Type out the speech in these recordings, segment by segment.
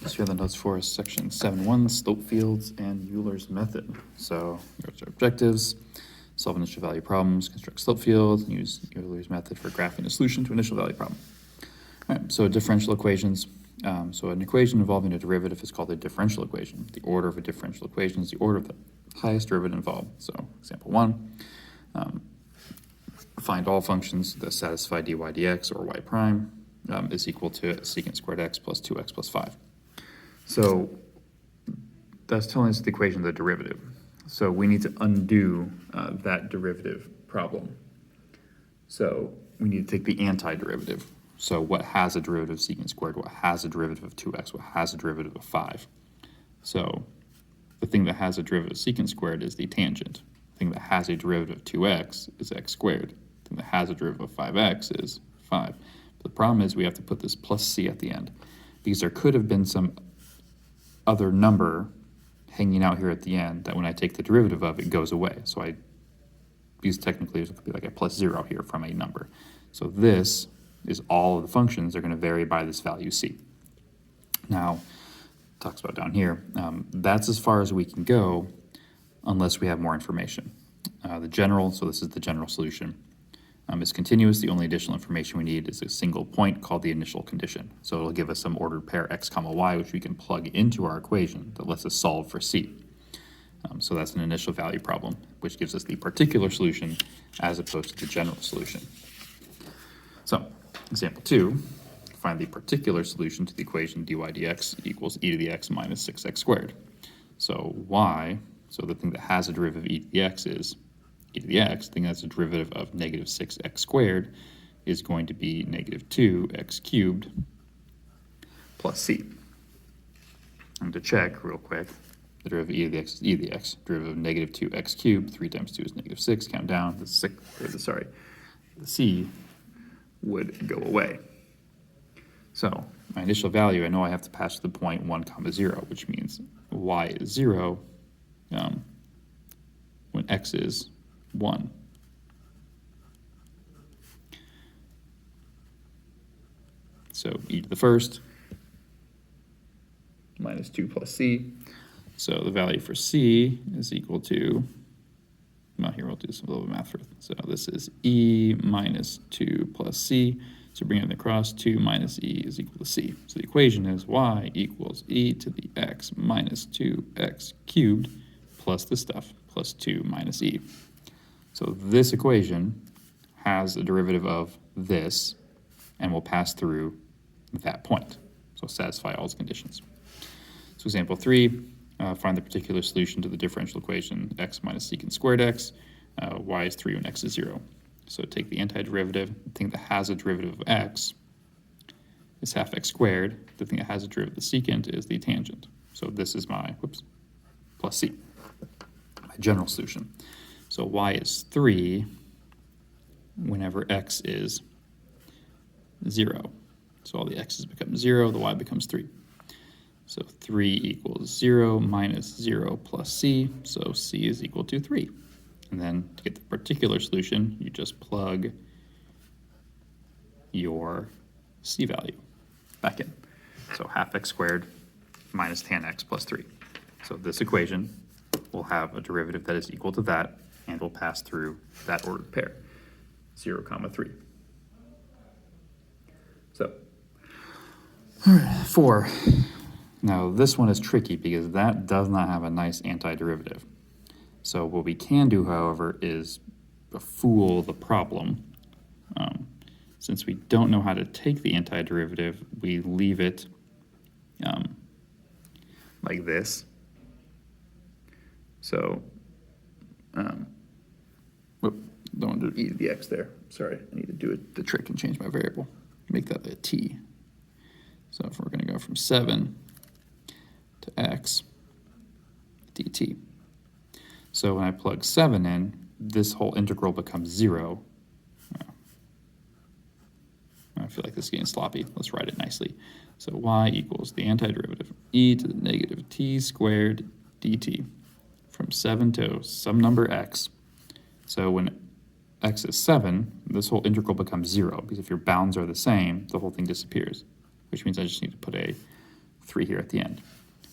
So here are the notes for section 7.1, slope fields and Euler's method. So here's our objectives: solve initial value problems, construct slope fields, and use Euler's method for graphing a solution to initial value problem. All right, so differential equations. So an equation involving a derivative is called a differential equation. The order of a differential equation is the order of the highest derivative involved. So example 1, find all functions that satisfy dy dx or y prime is equal to secant squared x plus 2x plus 5. So that's telling us the equation of the derivative. So we need to undo that derivative problem. So we need to take the antiderivative. So what has a derivative of secant squared, what has a derivative of 2x, what has a derivative of 5. So the thing that has a derivative of secant squared is the tangent. The thing that has a derivative of 2x is x squared. The thing that has a derivative of 5x is 5. But the problem is we have to put this plus c at the end, because there could have been some other number hanging out here at the end that when I take the derivative of, it goes away. So because technically it could be like a plus 0 here from a number. So this is all of the functions are going to vary by this value c. Now, talks about down here, that's as far as we can go unless we have more information. The general, so this is the general solution, is continuous. The only additional information we need is a single point called the initial condition. So it'll give us some ordered pair x comma y, which we can plug into our equation that lets us solve for c. So that's an initial value problem, which gives us the particular solution as opposed to the general solution. So example 2, find the particular solution to the equation dy dx equals e to the x minus 6x squared. So y, so the thing that has a derivative of e to the x is e to the x. The thing that's a derivative of negative 6x squared is going to be negative 2x cubed plus c. And to check real quick, the derivative of e to the x is e to the x. Derivative of negative 2x cubed, 3 times 2 is negative 6. Count down, the c would go away. So my initial value, I know I have to pass to the point 1 comma 0, which means y is 0 when x is 1. So e to the first minus 2 plus c. So the value for c is equal to, well, here we'll do some little math for, so this is e minus 2 plus c. So bring it across, 2 minus e is equal to c. So the equation is y equals e to the x minus 2x cubed plus this stuff, plus 2 minus e. So this equation has a derivative of this and will pass through that point. So satisfy all its conditions. So example 3, find the particular solution to the differential equation x minus secant squared x, y is 3 when x is 0. So take the antiderivative. The thing that has a derivative of x is half x squared. The thing that has a derivative of the secant is the tangent. So this is my, plus c, my general solution. So y is 3 whenever x is 0. So all the x's become 0, the y becomes 3. So 3 equals 0 minus 0 plus c, so c is equal to 3. And then to get the particular solution, you just plug your c value back in. So half x squared minus tan x plus 3. So this equation will have a derivative that is equal to that and will pass through that ordered pair, 0 comma 3. So, all right, 4. Now this one is tricky because that does not have a nice antiderivative. So what we can do, however, is fool the problem. Since we don't know how to take the antiderivative, we leave it like this. So, don't do e to the x there. Sorry, I need to do the trick and change my variable. Make that a t. So if we're going to go from 7 to x dt. So when I plug 7 in, this whole integral becomes 0. I feel like this is getting sloppy. Let's write it nicely. So y equals the antiderivative e to the negative t squared dt from 7 to some number x. So when x is 7, this whole integral becomes 0, because if your bounds are the same, the whole thing disappears, which means I just need to put a 3 here at the end.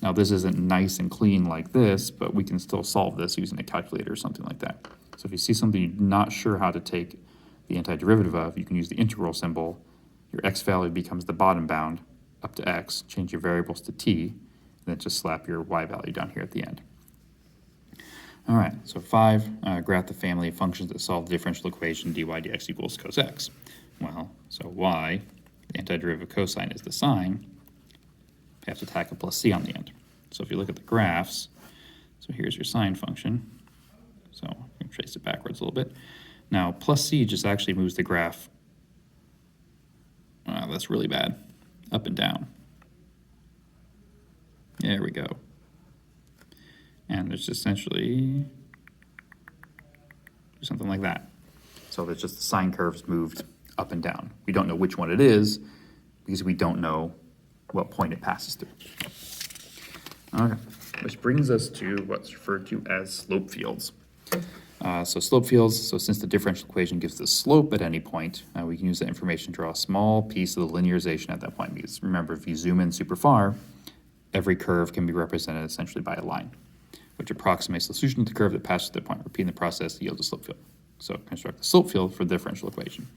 Now this isn't nice and clean like this, but we can still solve this using a calculator or something like that. So if you see something you're not sure how to take the antiderivative of, you can use the integral symbol. Your x value becomes the bottom bound up to x, change your variables to t, and then just slap your y value down here at the end. All right, so 5, graph the family of functions that solve the differential equation dy dx equals cos x. Well, so y, the antiderivative of cosine is the sine, you have to tack a plus c on the end. So if you look at the graphs, so here's your sine function. So I'm going to trace it backwards a little bit. Now, plus c just actually moves the graph, that's really bad, up and down. There we go. And there's essentially something like that. So there's just the sine curves moved up and down. We don't know which one it is because we don't know what point it passes through. Okay, which brings us to what's referred to as slope fields. So slope fields, so since the differential equation gives the slope at any point, we can use that information to draw a small piece of the linearization at that point. Because remember, if you zoom in super far, every curve can be represented essentially by a line, which approximates the solution to the curve that passes through that point. Repeating the process yields a slope field. So construct the slope field for the differential equation.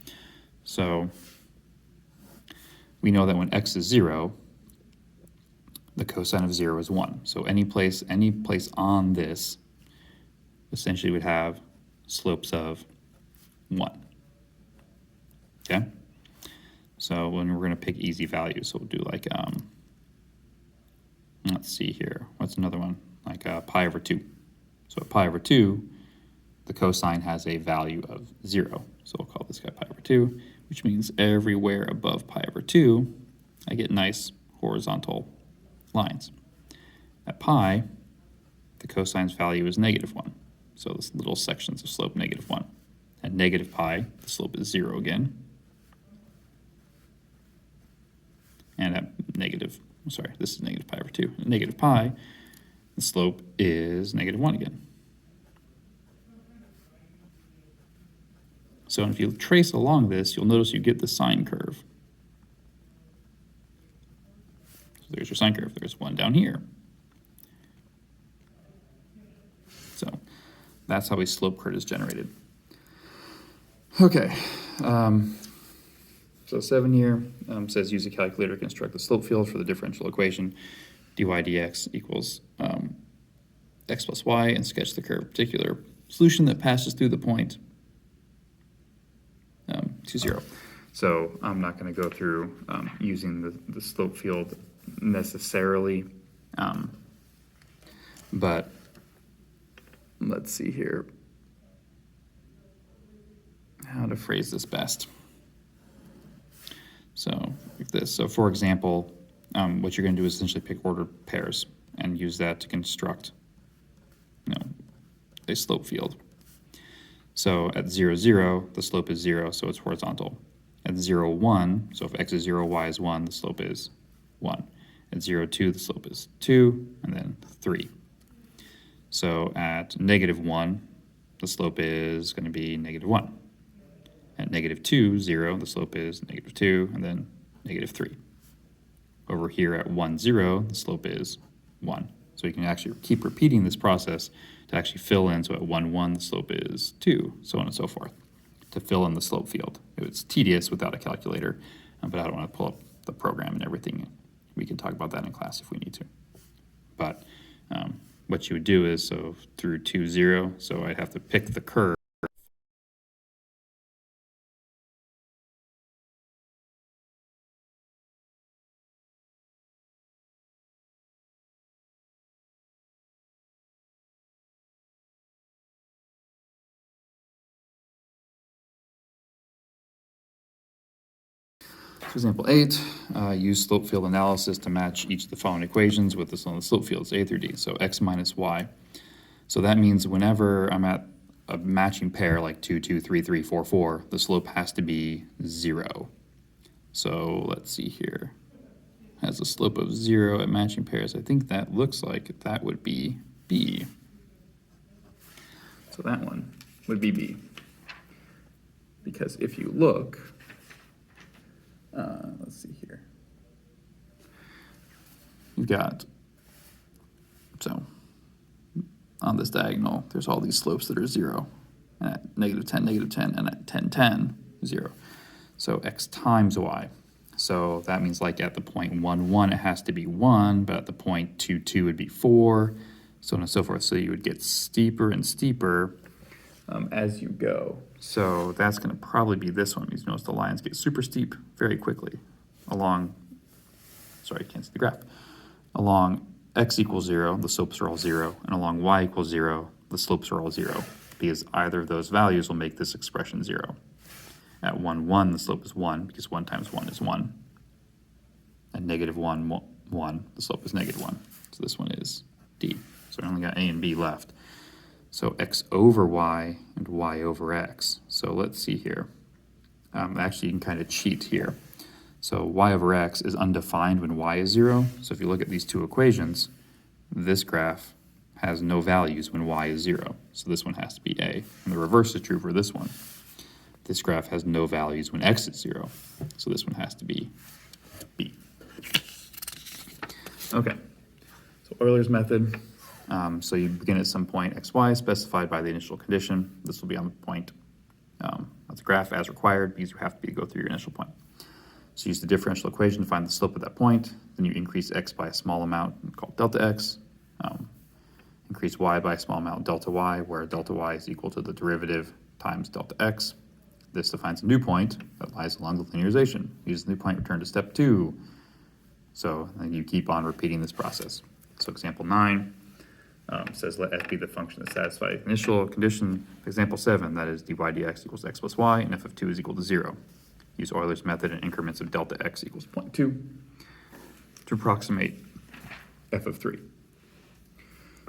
So we know that when x is 0, the cosine of 0 is 1. So any place on this essentially would have slopes of 1. Okay? So when we're going to pick easy values, so we'll do like, let's see here. What's another one? Like pi over 2. So at pi over 2, the cosine has a value of 0. So we'll call this guy pi over 2, which means everywhere above pi over 2, I get nice horizontal lines. At pi, the cosine's value is -1. So this little sections of slope -1. At negative pi, the slope is 0 again. And at this is negative pi over 2. At negative pi, the slope is -1 again. So if you trace along this, you'll notice you get the sine curve. So there's your sine curve. There's one down here. So that's how a slope curve is generated. Okay. So 7 here says use a calculator to construct the slope field for the differential equation dy dx equals x plus y and sketch the curve particular solution that passes through the point to 0. So I'm not going to go through using the slope field necessarily, but let's see here how to phrase this best. So like this. So for example, what you're going to do is essentially pick ordered pairs and use that to construct, a slope field. So at 0, 0, the slope is 0, so it's horizontal. At 0, 1, so if x is 0, y is 1, the slope is 1. At 0, 2, the slope is 2, and then 3. So at -1, the slope is going to be -1. At -2, 0, the slope is -2, and then -3. Over here at 1, 0, the slope is 1. So you can actually keep repeating this process to actually fill in. So at 1, 1, the slope is 2, so on and so forth, to fill in the slope field. It's tedious without a calculator, but I don't want to pull up the program and everything. We can talk about that in class if we need to. But what you would do is, so through 2, 0, so I'd have to pick the curve. For example 8, use slope field analysis to match each of the following equations with the slope fields A through D, so x minus y. So that means whenever I'm at a matching pair like 2, 2, 3, 3, 4, 4, the slope has to be 0. So let's see here. Has a slope of 0 at matching pairs. I think that looks like that would be B. So that one would be B. Because if you look, let's see here. you've got, so on this diagonal, there's all these slopes that are 0, and at -10, -10, and at 10, 10, 0. So x times y. So that means like at the point 1, 1, it has to be 1, but at the point 2, 2 would be 4, so on and so forth. So you would get steeper and steeper as you go. So that's going to probably be this one, because you notice the lines get super steep very quickly along, sorry, you can't see the graph, along x equals 0, the slopes are all 0, and along y equals 0, the slopes are all 0, because either of those values will make this expression 0. At 1, 1, the slope is 1, because 1 times 1 is 1. At -1, 1, the slope is -1. So this one is D. So I only got A and B left. So x over y and y over x. So let's see here. Actually, you can kind of cheat here. So y over x is undefined when y is 0. So if you look at these two equations, this graph has no values when y is 0. So this one has to be A. And the reverse is true for this one. This graph has no values when x is 0. So this one has to be B. Okay, so Euler's method. So you begin at some point xy specified by the initial condition. This will be on the point of the graph as required, because you have to go through your initial point. So use the differential equation to find the slope of that point. Then you increase x by a small amount called delta x. Increase y by a small amount, delta y, where delta y is equal to the derivative times delta x. This defines a new point that lies along the linearization. Use the new point, return to step 2. So then you keep on repeating this process. So example 9 says let f be the function that satisfies the initial condition. Example 7, that is dy dx equals x plus y, and f of 2 is equal to 0. Use Euler's method in increments of delta x equals 0.2 to approximate f of 3.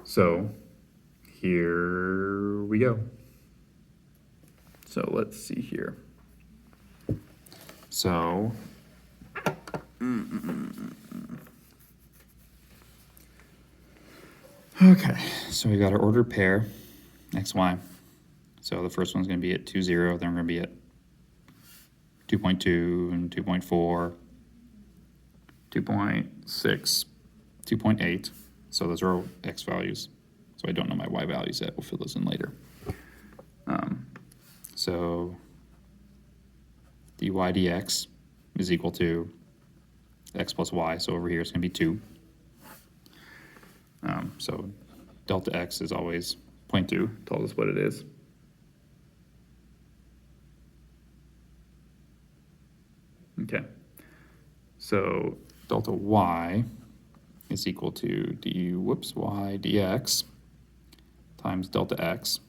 So here we go. So let's see here. So okay, so we got our ordered pair, x, y. So the first one's going to be at 2, 0, then we're going to be at 2.2 and 2.4, 2.6, 2.8. So those are x values. So I don't know my y values yet. We'll fill those in later. So dy dx is equal to x plus y. So over here it's going to be 2. So delta x is always 0.2, tells us what it is. Okay, so delta y is equal to y dx times delta x.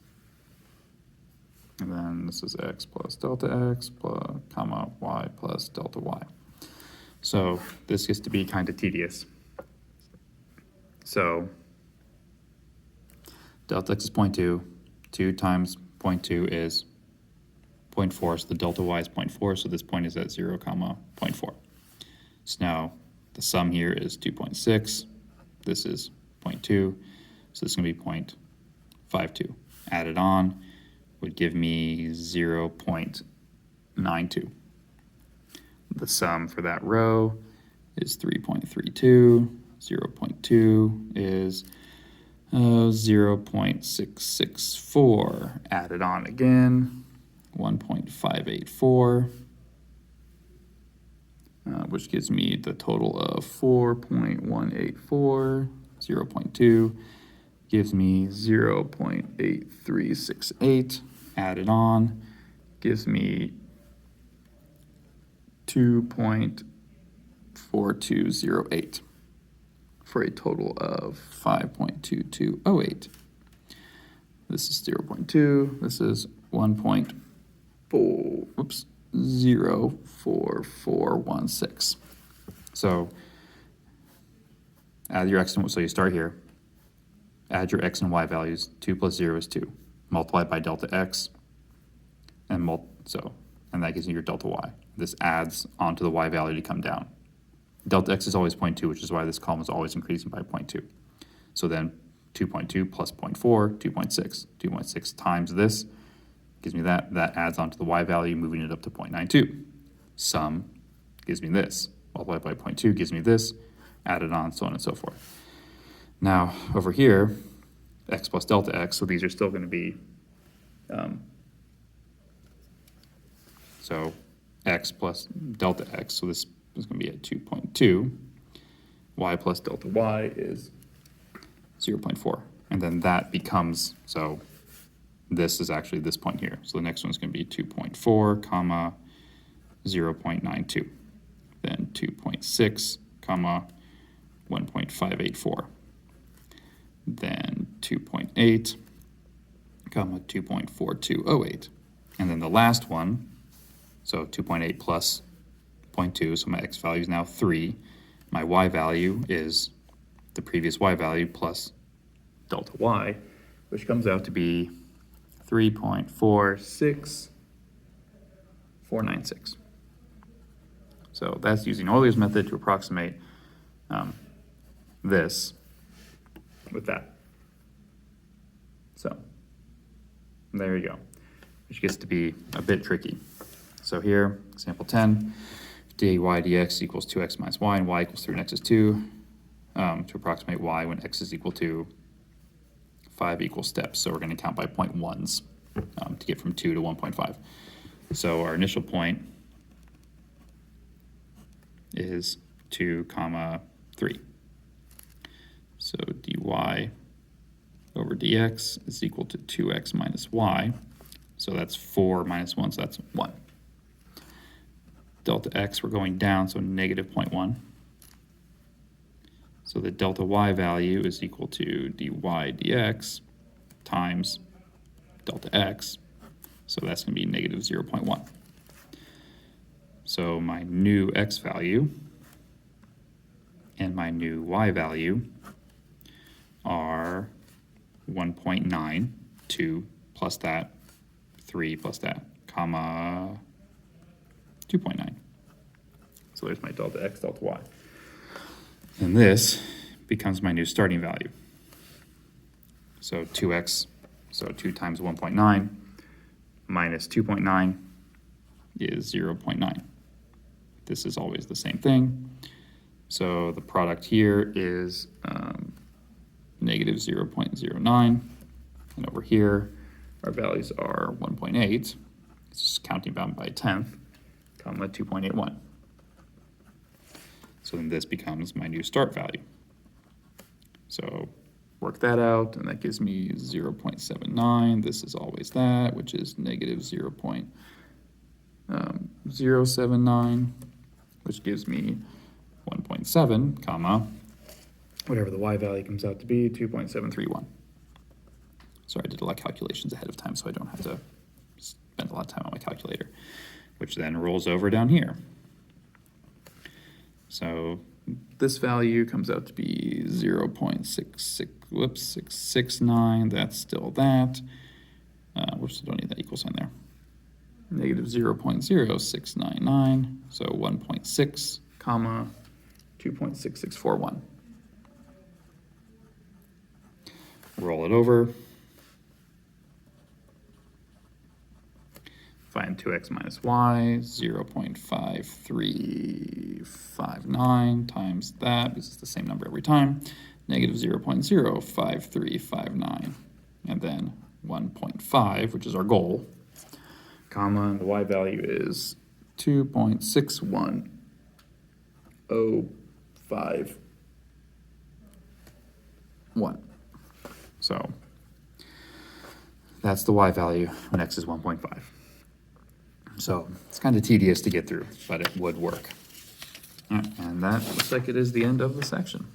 And then this is x plus delta x plus comma y plus delta y. So this gets to be kind of tedious. So delta x is 0.2, 2 times 0.2 is 0.4, so the delta y is 0.4, so this point is at 0, 0.4. So now the sum here is 2.6, this is 0.2, so this is going to be 0.52. Added on would give me 0.92. The sum for that row is 3.32, 0.2 is 0.664. Added on again, 1.584, which gives me the total of 4.184. 0.2 gives me 0.8368. Added on gives me 2.4208 for a total of 5.2208. This is 0.2. This is 0.4416. So add your x and so you start here. Add your x and y values. 2 plus 0 is 2. Multiply by delta x, and that gives you your delta y. This adds onto the y value to come down. Delta x is always 0.2, which is why this column is always increasing by 0.2. So then 2.2 plus 0.4, 2.6. 2.6 times this gives me that. That adds onto the y value, moving it up to 0.92. Sum gives me this. Multiply by 0.2 gives me this. added on, so on and so forth. Now, over here, x plus delta x, so these are still going to be, so x plus delta x, so this is going to be at 2.2. Y plus delta y is 0.4. And then that becomes, so this is actually this point here. So the next one's going to be 2.4, comma, 0.92. Then 2.6, comma, 1.584. Then 2.8, comma, 2.4208. And then the last one, so 2.8 plus 0.2, so my x value is now 3. My y value is the previous y value plus delta y, which comes out to be 3.46496. So that's using Euler's method to approximate this with that. So there you go, which gets to be a bit tricky. So here, example 10, dy dx equals 2x minus y, and y equals 3 and x is 2, to approximate y when x is equal to 5 equal steps. So we're going to count by 0.1s to get from 2 to 1.5. So our initial point is 2, comma 3. So dy over dx is equal to 2x minus y. So that's 4 minus 1, so that's 1. Delta x, we're going down, so negative 0.1. So the delta y value is equal to dy dx times delta x. So that's going to be negative 0.1. So my new x value and my new y value are 1.9, 2 plus that, 3 plus that, comma 2.9. So there's my delta x, delta y. And this becomes my new starting value. So 2x, so 2 times 1.9 minus 2.9 is 0.9. This is always the same thing. So the product here is negative 0.09. And over here, our values are 1.8. It's just counting down by a tenth, comma 2.81. So then this becomes my new start value. So work that out, and that gives me 0.79. This is always that, which is negative 0.079, which gives me 1.7, comma, whatever the y value comes out to be, 2.731. Sorry, I did a lot of calculations ahead of time, so I don't have to spend a lot of time on my calculator, which then rolls over down here. So this value comes out to be 669, that's still that. Whoops, I don't need that equal sign there. Negative 0.0699, so 1.6, comma, 2.6641. Roll it over. Find 2x minus y, 0.5359 times that, because it's the same number every time, negative 0.05359, and then 1.5, which is our goal, comma, and the y value is 2.61051. So that's the y value when x is 1.5. So it's kind of tedious to get through, but it would work. And that looks like it is the end of the section.